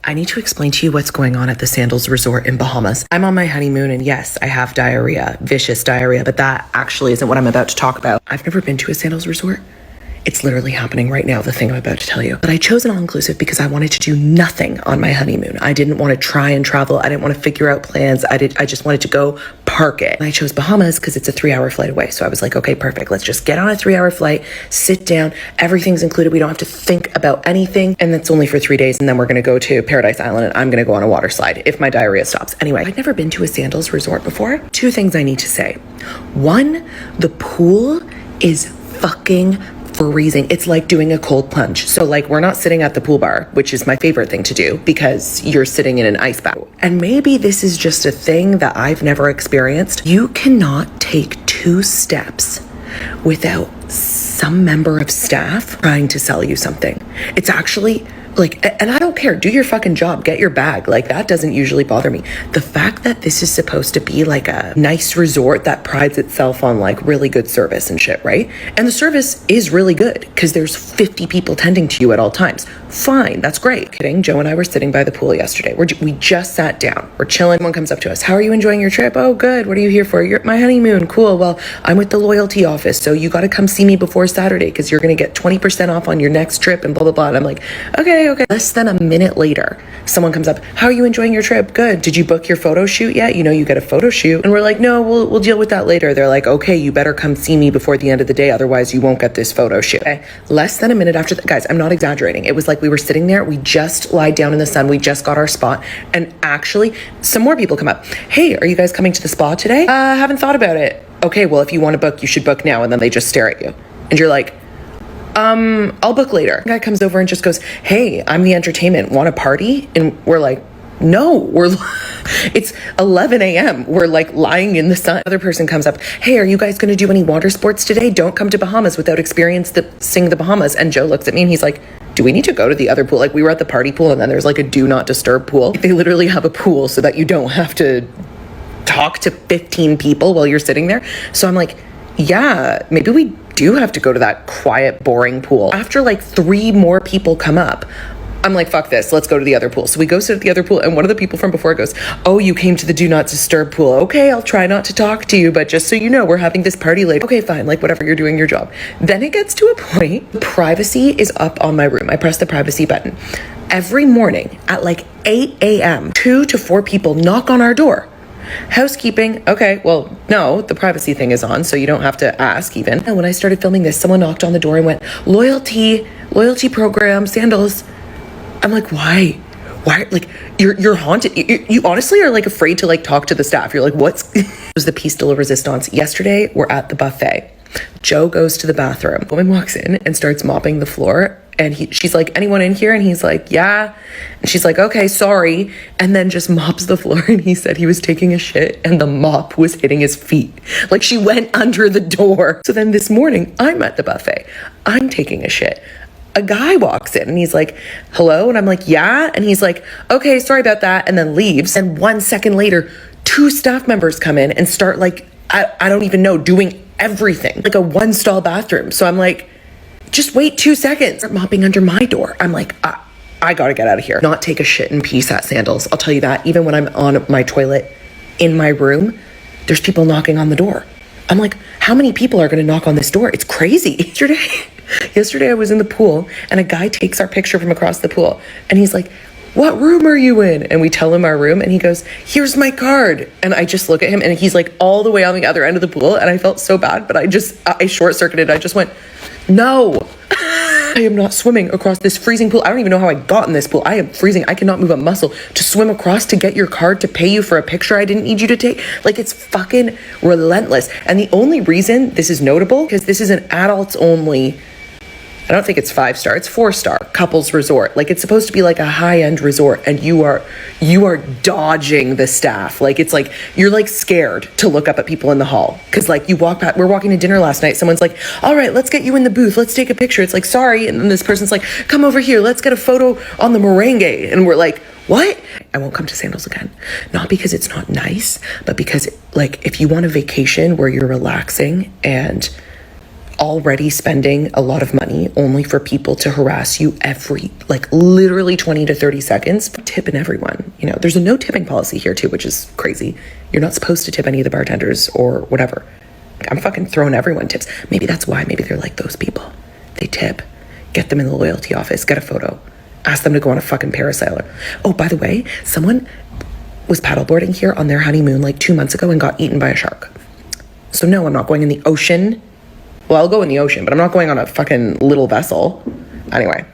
I need to explain to you what's going on at the Sandals Resort in Bahamas. I'm on my honeymoon and yes, I have diarrhea, vicious diarrhea, but that actually isn't what I'm about to talk about. I've never been to a Sandals Resort. It's literally happening right now, the thing I'm about to tell you. But I chose an all-inclusive because I wanted to do nothing on my honeymoon. I didn't want to try and travel. I didn't want to figure out plans. I just wanted to go park it. And I chose Bahamas because it's a 3-hour flight away. So I was like, okay, perfect. Let's just get on a 3-hour flight, sit down. Everything's included. We don't have to think about anything. And that's only for 3 days. And then we're going to go to Paradise Island and I'm going to go on a water slide if my diarrhea stops. Anyway, I'd never been to a Sandals Resort before. 2 things I need to say. 1, the pool is fucking freezing. It's like doing a cold plunge. So like we're not sitting at the pool bar, which is my favorite thing to do because you're sitting in an ice bath. And maybe this is just a thing that I've never experienced. You cannot take 2 steps without some member of staff trying to sell you something. It's actually like, and I don't care, do your fucking job, get your bag. Like that doesn't usually bother me. The fact that this is supposed to be like a nice resort that prides itself on like really good service and shit, right? And the service is really good because there's 50 people tending to you at all times. Fine, that's great. Kidding, Joe and I were sitting by the pool yesterday. We just sat down, we're chilling. Someone comes up to us, how are you enjoying your trip? Oh, good, what are you here for? You're at my honeymoon, cool. Well, I'm with the loyalty office, so you gotta come see me before Saturday because you're gonna get 20% off on your next trip and blah, blah, blah. And I'm like, okay. Less than a minute later, someone comes up, how are you enjoying your trip? Good. Did you book your photo shoot yet? You know, you get a photo shoot. And we're like, no, we'll deal with that later. They're like, okay, you better come see me before the end of the day. Otherwise you won't get this photo shoot. Okay. Less than a minute after that, guys, I'm not exaggerating. It was like we were sitting there. We just lied down in the sun. We just got our spot. And actually some more people come up. Hey, are you guys coming to the spa today? Haven't thought about it. Okay, well, if you want to book, you should book now. And then they just stare at you. And you're like, I'll book later. The guy comes over and just goes, hey, I'm the entertainment. Want a party? And we're like, no, it's 11 a.m. We're like lying in the sun. Other person comes up, hey, are you guys going to do any water sports today? Don't come to Bahamas without experiencing the Bahamas. And Joe looks at me and he's like, do we need to go to the other pool? Like we were at the party pool and then there's like a do not disturb pool. They literally have a pool so that you don't have to talk to 15 people while you're sitting there. So I'm like, yeah, maybe we do have to go to that quiet, boring pool. After like 3 more people come up, I'm like, fuck this, let's go to the other pool. So we go sit at the other pool and one of the people from before goes, oh, you came to the do not disturb pool. Okay, I'll try not to talk to you, but just so you know, we're having this party later. Okay, fine, like whatever, you're doing your job. Then it gets to a point, privacy is up on my room. I press the privacy button. Every morning at like 8 a.m., 2 to 4 people knock on our door. Housekeeping. Okay, well, no, the privacy thing is on, so you don't have to ask even. And when I started filming this, someone knocked on the door and went, loyalty program, Sandals. I'm like, why? Like, you're haunted. You honestly are like afraid to like talk to the staff. You're like, what's it was the piece de la resistance. Yesterday, we're at the buffet. Joe goes to the bathroom. Woman walks in and starts mopping the floor. And she's like, anyone in here? And he's like, yeah. And she's like, okay, sorry. And then just mops the floor. And he said he was taking a shit and the mop was hitting his feet. Like she went under the door. So then this morning, I'm at the buffet. I'm taking a shit. A guy walks in and he's like, hello? And I'm like, yeah. And he's like, okay, sorry about that. And then leaves. And 1 second later, 2 staff members come in and start like, I don't even know, doing everything. Like a 1-stall bathroom. So I'm like, just wait 2 seconds. Start mopping under my door. I'm like, I gotta get out of here. Not take a shit in peace at Sandals. I'll tell you that. Even when I'm on my toilet in my room, there's people knocking on the door. I'm like, how many people are gonna knock on this door? It's crazy. Yesterday I was in the pool and a guy takes our picture from across the pool and he's like, what room are you in? And we tell him our room and he goes, here's my card. And I just look at him and he's like all the way on the other end of the pool. And I felt so bad, but I short-circuited. I just went, no, I am not swimming across this freezing pool. I don't even know how I got in this pool. I am freezing. I cannot move a muscle to swim across to get your card to pay you for a picture I didn't need you to take. Like it's fucking relentless. And the only reason this is notable because this is an adults only, I don't think it's 5-star, it's 4-star couples resort. Like it's supposed to be like a high-end resort and you are dodging the staff. Like it's like, you're like scared to look up at people in the hall. Cause like you walk past, we're walking to dinner last night. Someone's like, all right, let's get you in the booth. Let's take a picture. It's like, sorry. And then this person's like, come over here. Let's get a photo on the merengue. And we're like, what? I won't come to Sandals again. Not because it's not nice, but because like if you want a vacation where you're relaxing and already spending a lot of money only for people to harass you every, like literally 20 to 30 seconds, tipping everyone. You know, there's a no tipping policy here too, which is crazy. You're not supposed to tip any of the bartenders or whatever. I'm fucking throwing everyone tips. Maybe that's why. Maybe they're like those people. They tip. Get them in the loyalty office. Get a photo. Ask them to go on a fucking parasailer. Oh, by the way, someone was paddleboarding here on their honeymoon like 2 months ago and got eaten by a shark. So no, I'm not going in the ocean. Well, I'll go in the ocean, but I'm not going on a fucking little vessel. Anyway.